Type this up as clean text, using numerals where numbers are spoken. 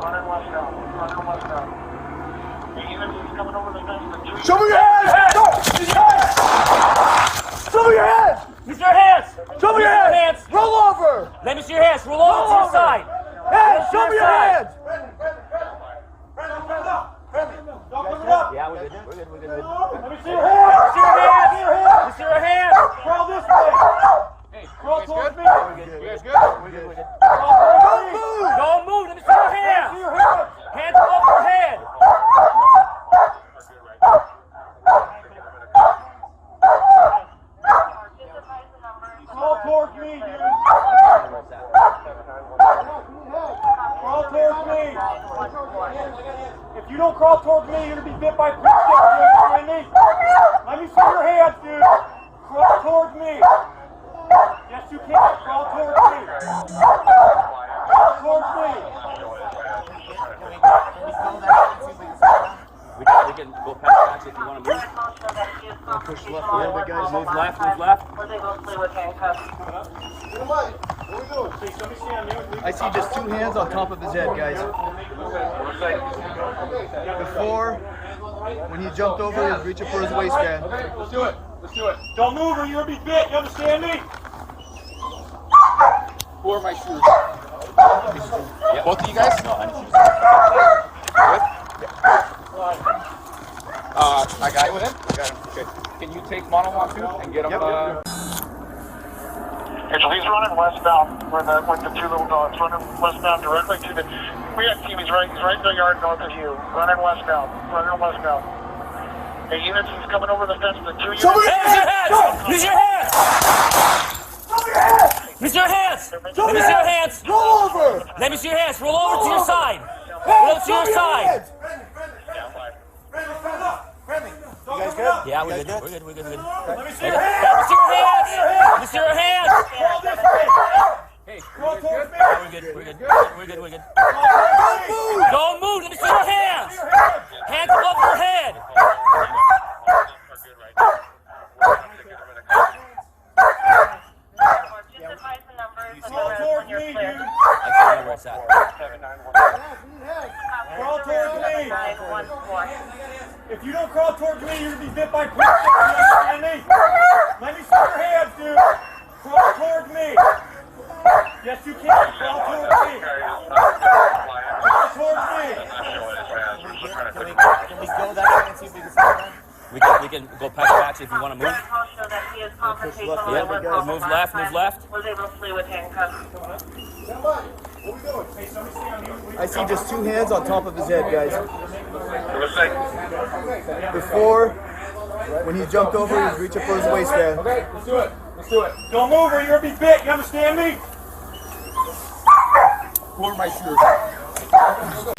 Show me your hands! No! Show me your hands! Use your hands! Show me your hands! Roll over! Let me see your hands. Roll over to your side. Hey, show me your hands! Yeah, we're good. We're good. We're good. Let me see your hands! Let me see your hands. Let me see your hands. Crawl this way! Hey, Crawl towards me! you guys good? We're good. We're good. Don't move! Don't move. Let me see your See hands. your hands! Hands above your head. Crawl towards me, dude! Crawl towards me! If you don't crawl towards me, you're gonna be bit by quick sticks, you understand me? Let me see your hands, dude! Crawl towards me! Yes, you can! Crawl towards me! Crawl towards me! We can go past that if you want to move. Push left a little bit, guys. Move left. Move left. I see just two hands on top of his head, guys. Before, when he jumped over, he was reaching for his waistband. Let's do it. Let's do it. Don't move or you're gonna be bit, you understand me? Who are my shoes? Both of you guys? No, I need you. Good? I got it with him? Got him. Okay. Can you take one-on-one too and get him? Angel, he's running westbound with the two little dogs, running westbound directly to the... We got team, he's right in the yard north of you, running westbound. Hey, units, he's coming over the fence, the two units... Use your hands. Use your hands. Let me see your hands. Roll over! Let me see your hands. Roll over to your side. Roll over to your side. You guys good? Yeah, we're good. We're good. We're good. We're good. Let me see Let your hands! me see your hands. Let me see your hands. Crawl this way! Hey, Crawl towards me! We're good. We're good. We're good. We're good. Don't move. Let me see your hands. Hands above your head. Crawl towards me, dude! I can't remember where it's at. Crawl towards me! If you don't crawl towards me, you're gonna be bit by quick sticks, you understand me? Let me see your hands, dude! Crawl towards me! Yes, you can! Crawl towards me! Crawl towards me! Can we go that way and see if we can see that? We can go past that if you want to move. Yeah, move left. Move left. Was able to flee with handcuffs. I see just two hands on top of his head, guys. Before, when he jumped over, he was reaching for his waistband. Okay, let's do it. Let's do it. Don't move or you're gonna be bit, you understand me? Who are my shoes?